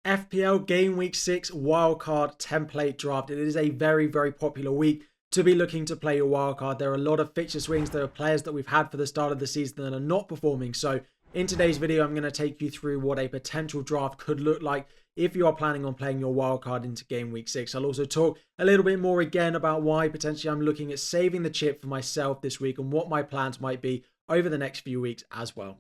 FPL Game Week 6 Wildcard Template Draft. It is a very, very popular week to be looking to play your wildcard. There are a lot of fixture swings. There are players that we've had for the start of the season that are not performing. So in today's video, I'm going to take you through what a potential draft could look like if you are planning on playing your wildcard into Game Week 6. I'll also talk a little bit more again about why potentially I'm looking at saving the chip for myself this week and what my plans might be over the next few weeks as well.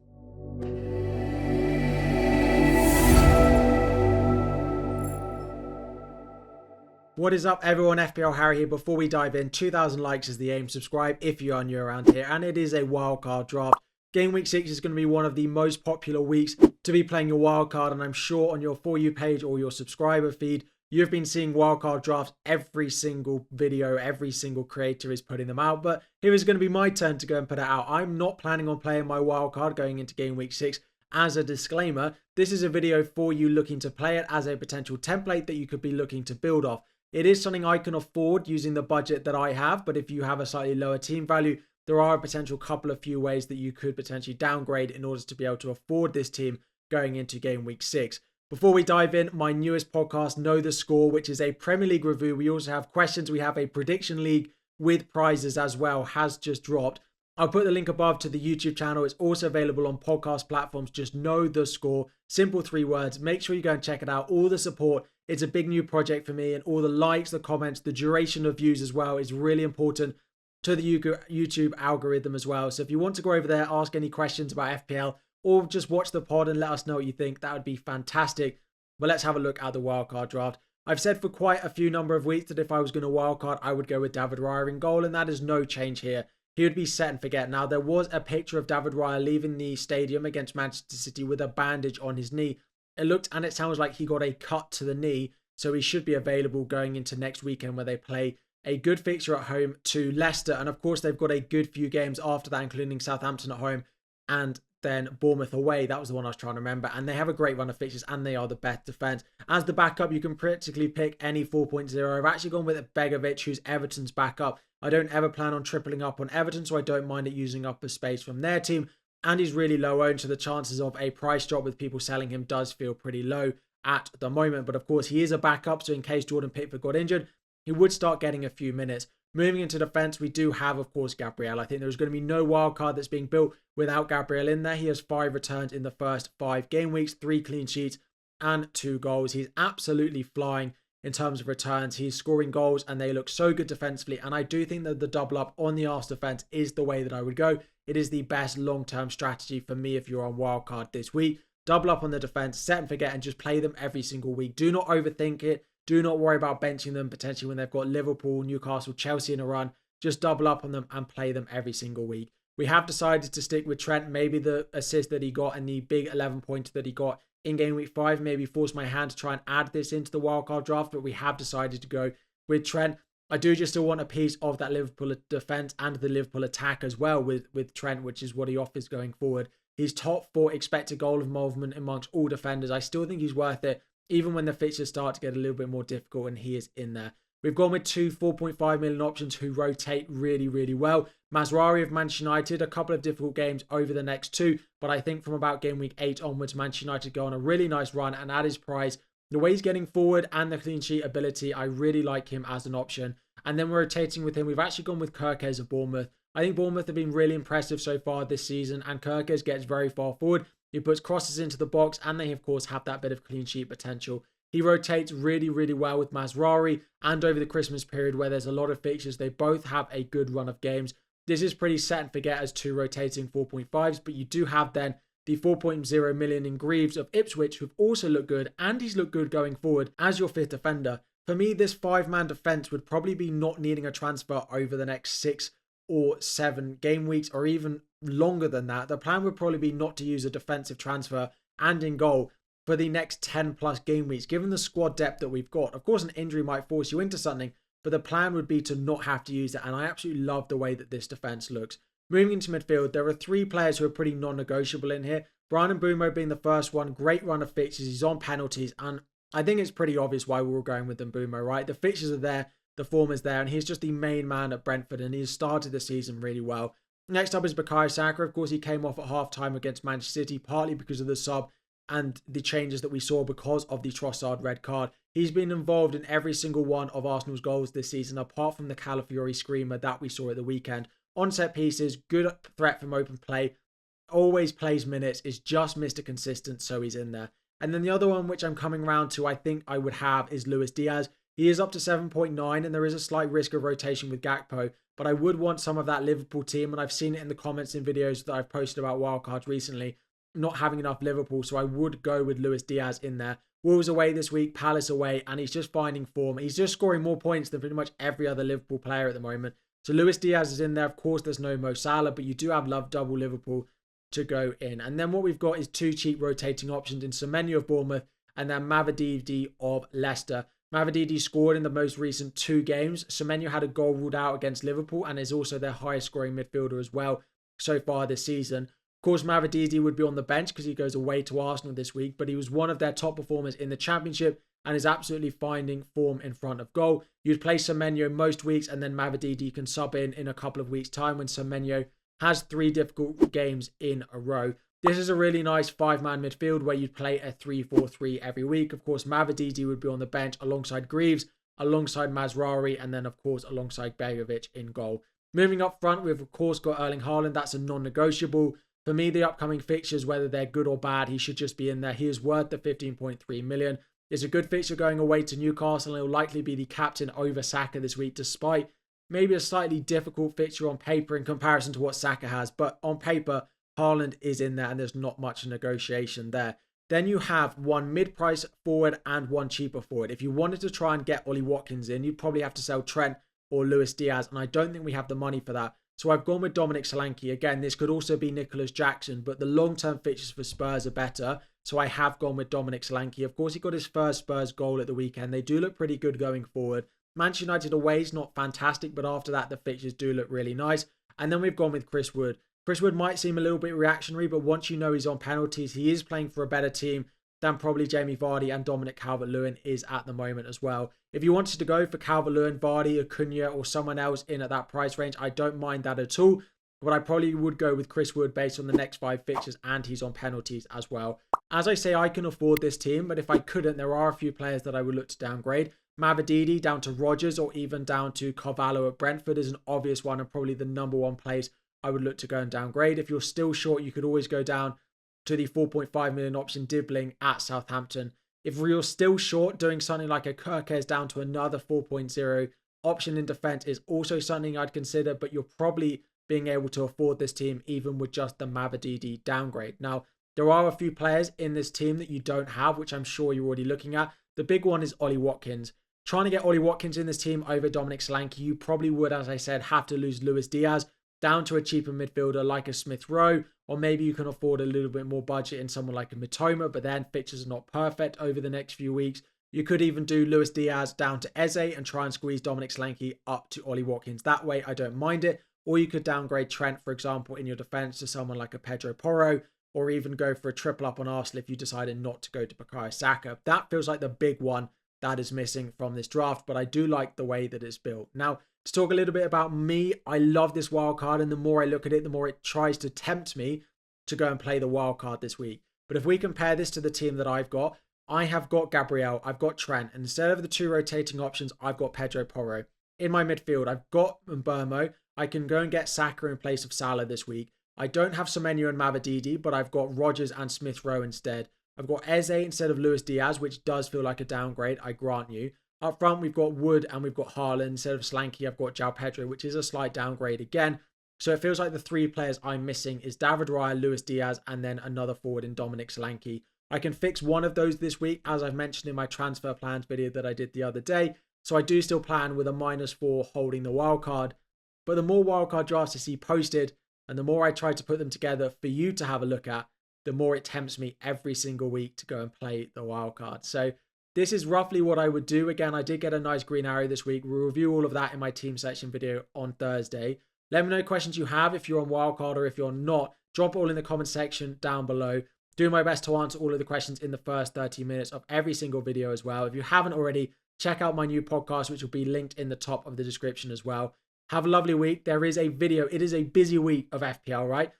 What is up everyone, FPL Harry here. Before we dive in, 2,000 likes is the aim. Subscribe if you are new around here, and it is a wildcard draft. Game Week 6 is going to be one of the most popular weeks to be playing your wildcard, and I'm sure on your For You page or your subscriber feed, you've been seeing wildcard drafts every single video, every single creator is putting them out, but here is going to be my turn to go and put it out. I'm not planning on playing my wildcard going into Game Week 6. As a disclaimer, this is a video for you looking to play it as a potential template that you could be looking to build off. It is something I can afford using the budget that I have, but if you have a slightly lower team value, there are a potential couple of few ways that you could potentially downgrade in order to be able to afford this team going into Game Week 6. Before we dive in, my newest podcast, Know the Score, which is a Premier League review. We also have questions. We have a prediction league with prizes as well, has just dropped. I'll put the link above to the YouTube channel. It's also available on podcast platforms. Just Know the Score. Simple 3 words. Make sure you go and check it out. All the support. It's a big new project for me, and all the likes, the comments, the duration of views as well is really important to the YouTube algorithm as well. So if you want to go over there, ask any questions about FPL, or just watch the pod and let us know what you think, that would be fantastic. But let's have a look at the wildcard draft. I've said for quite a few number of weeks that if I was going to wildcard, I would go with David Raya in goal, and that is no change here. He would be set and forget. Now, there was a picture of David Raya leaving the stadium against Manchester City with a bandage on his knee. It looked and it sounds like he got a cut to the knee, so he should be available going into next weekend where they play a good fixture at home to Leicester. And of course, they've got a good few games after that, including Southampton at home and then Bournemouth away. That was the one I was trying to remember. And they have a great run of fixtures and they are the best defence. As the backup, you can practically pick any 4.0. I've actually gone with Begovic, who's Everton's backup. I don't ever plan on tripling up on Everton, so I don't mind it using up a space from their team. And he's really low owned, so the chances of a price drop with people selling him does feel pretty low at the moment. But of course, he is a backup, so in case Jordan Pickford got injured, he would start getting a few minutes. Moving into defence, we do have, of course, Gabriel. I think there's going to be no wildcard that's being built without Gabriel in there. He has 5 returns in the first 5 game weeks, 3 clean sheets and 2 goals. He's absolutely flying in terms of returns. He's scoring goals and they look so good defensively. And I do think that the double up on the Arsenal defence is the way that I would go. It is the best long-term strategy for me if you're on wildcard this week. Double up on the defence, set and forget, and just play them every single week. Do not overthink it. Do not worry about benching them potentially when they've got Liverpool, Newcastle, Chelsea in a run. Just double up on them and play them every single week. We have decided to stick with Trent. Maybe the assist that he got and the big 11-pointer that he got in Game Week 5 maybe forced my hand to try and add this into the wildcard draft, but we have decided to go with Trent. I do just still want a piece of that Liverpool defence and the Liverpool attack as well with Trent, which is what he offers going forward. He's top 4 expected goal involvement amongst all defenders. I still think he's worth it, even when the fixtures start to get a little bit more difficult and he is in there. We've gone with 2 4.5 million options who rotate really, really well. Mazraoui of Manchester United, a couple of difficult games over the next 2, but I think from about Game Week 8 onwards, Manchester United go on a really nice run, and at his price, the way he's getting forward and the clean sheet ability, I really like him as an option. And then we're rotating with him. We've actually gone with Kirkes of Bournemouth. I think Bournemouth have been really impressive so far this season, and Kirkes gets very far forward. He puts crosses into the box, and they, of course, have that bit of clean sheet potential. He rotates really, really well with Mazraoui, and over the Christmas period where there's a lot of fixtures, they both have a good run of games. This is pretty set and forget as 2 rotating 4.5s, but you do have then the 4.0 million in Greaves of Ipswich, who've also looked good, and he's looked good going forward as your 5th defender. For me, this 5-man defence would probably be not needing a transfer over the next 6 or 7 game weeks, or even longer than that. The plan would probably be not to use a defensive transfer and in goal for the next 10 plus game weeks, given the squad depth that we've got. Of course, an injury might force you into something, but the plan would be to not have to use it, and I absolutely love the way that this defence looks. Moving into midfield, there are 3 players who are pretty non-negotiable in here. Bryan Mbeumo being the first one, great run of fixtures, he's on penalties, and I think it's pretty obvious why we're all going with Mbeumo, right? The fixtures are there, the form is there, and he's just the main man at Brentford, and he's started the season really well. Next up is Bukayo Saka. Of course, he came off at half-time against Manchester City, partly because of the sub, and the changes that we saw because of the Trossard red card. He's been involved in every single one of Arsenal's goals this season, apart from the Calafiori screamer that we saw at the weekend. On set pieces, good threat from open play, always plays minutes, is just Mr. Consistent, so he's in there. And then the other one, which I'm coming around to, I think I would have, is Luis Diaz. He is up to 7.9, and there is a slight risk of rotation with Gakpo, but I would want some of that Liverpool team, and I've seen it in the comments in videos that I've posted about wildcards recently, not having enough Liverpool, so I would go with Luis Diaz in there. Wolves away this week, Palace away, and he's just finding form. He's just scoring more points than pretty much every other Liverpool player at the moment. So Luis Diaz is in there. Of course, there's no Mo Salah, but you do have Love double Liverpool to go in. And then what we've got is two cheap rotating options in Semenyo of Bournemouth and then Mavididi of Leicester. Mavididi scored in the most recent 2 games. Semenyo had a goal ruled out against Liverpool and is also their highest scoring midfielder as well so far this season. Of course, Mavididi would be on the bench because he goes away to Arsenal this week, but he was one of their top performers in the Championship and is absolutely finding form in front of goal. You'd play Semenyo most weeks and then Mavididi can sub in a couple of weeks' time when Semenyo has 3 difficult games in a row. This is a really nice 5-man midfield where you'd play a 3-4-3 every week. Of course, Mavididi would be on the bench alongside Greaves, alongside Mazraoui, and then, of course, alongside Begovic in goal. Moving up front, we've, of course, got Erling Haaland. That's a non-negotiable. For me, the upcoming fixtures, whether they're good or bad, he should just be in there. He is worth the 15.3 million. It's a good fixture going away to Newcastle, and he'll likely be the captain over Saka this week, despite maybe a slightly difficult fixture on paper in comparison to what Saka has. But on paper, Haaland is in there and there's not much negotiation there. Then you have one mid-price forward and one cheaper forward. If you wanted to try and get Ollie Watkins in, you'd probably have to sell Trent or Luis Diaz, and I don't think we have the money for that. So I've gone with Dominic Solanke. Again, this could also be Nicholas Jackson, but the long-term fixtures for Spurs are better. So I have gone with Dominic Solanke. Of course, he got his first Spurs goal at the weekend. They do look pretty good going forward. Manchester United away is not fantastic, but after that, the fixtures do look really nice. And then we've gone with Chris Wood. Chris Wood might seem a little bit reactionary, but once you know he's on penalties, he is playing for a better team than probably Jamie Vardy and Dominic Calvert-Lewin is at the moment as well. If you wanted to go for Calvert-Lewin, Vardy, Acuna, or someone else in at that price range, I don't mind that at all. But I probably would go with Chris Wood based on the next 5 fixtures, and he's on penalties as well. As I say, I can afford this team, but if I couldn't, there are a few players that I would look to downgrade. Mavididi down to Rodgers or even down to Carvalho at Brentford is an obvious one and probably the number 1 place I would look to go and downgrade. If you're still short, you could always go down to the 4.5 million option Dibbling at Southampton. If you're still short, doing something like a Kirkes down to another 4.0 option in defence is also something I'd consider, but you're probably being able to afford this team even with just the Mavididi downgrade. Now, there are a few players in this team that you don't have, which I'm sure you're already looking at. The big one is Ollie Watkins. Trying to get Ollie Watkins in this team over Dominic Solanke, you probably would, as I said, have to lose Luis Diaz down to a cheaper midfielder like a Smith Rowe, or maybe you can afford a little bit more budget in someone like a Mitoma, but then fixtures are not perfect over the next few weeks. You could even do Luis Diaz down to Eze and try and squeeze Dominic Solanke up to Ollie Watkins. That way, I don't mind it. Or you could downgrade Trent, for example, in your defence to someone like a Pedro Porro, or even go for a triple up on Arsenal if you decided not to go to Bukayo Saka. That feels like the big one that is missing from this draft, but I do like the way that it's built. Now, to talk a little bit about me, I love this wildcard, and the more I look at it, the more it tries to tempt me to go and play the wildcard this week. But if we compare this to the team that I've got, I have got Gabriel, I've got Trent, and instead of the 2 rotating options, I've got Pedro Porro. In my midfield, I've got Mbermo. I can go and get Saka in place of Salah this week. I don't have Semenyo and Mavididi, but I've got Rodgers and Smith Rowe instead. I've got Eze instead of Luis Diaz, which does feel like a downgrade, I grant you. Up front, we've got Wood and we've got Haaland. Instead of Solanke, I've got João Pedro, which is a slight downgrade again. So it feels like the 3 players I'm missing is David Raya, Luis Diaz, and then another forward in Dominic Solanke. I can fix one of those this week, as I've mentioned in my transfer plans video that I did the other day. So I do still plan with a -4 holding the wildcard. But the more wildcard drafts I see posted, and the more I try to put them together for you to have a look at, the more it tempts me every single week to go and play the wildcard. So this is roughly what I would do. Again, I did get a nice green arrow this week. We'll review all of that in my team section video on Thursday. Let me know questions you have if you're on wildcard or if you're not. Drop it all in the comment section down below. Do my best to answer all of the questions in the first 30 minutes of every single video as well. If you haven't already, check out my new podcast, which will be linked in the top of the description as well. Have a lovely week. There is a video. It is a busy week of FPL, right?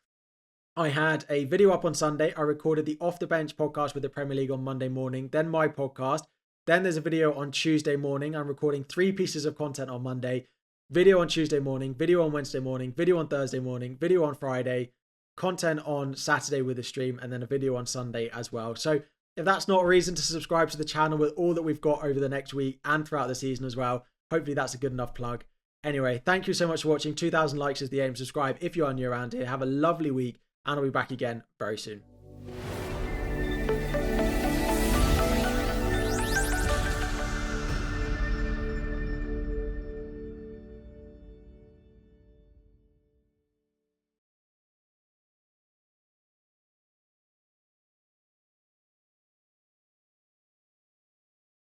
I had a video up on Sunday. I recorded the Off the Bench podcast with the Premier League on Monday morning, then my podcast. Then there's a video on Tuesday morning. I'm recording 3 pieces of content on Monday. Video on Tuesday morning, video on Wednesday morning, video on Thursday morning, video on Friday, content on Saturday with a stream, and then a video on Sunday as well. So if that's not a reason to subscribe to the channel with all that we've got over the next week and throughout the season as well, hopefully that's a good enough plug. Anyway, thank you so much for watching. 2,000 likes is the aim. Subscribe if you are new around here. Have a lovely week, and I'll be back again very soon.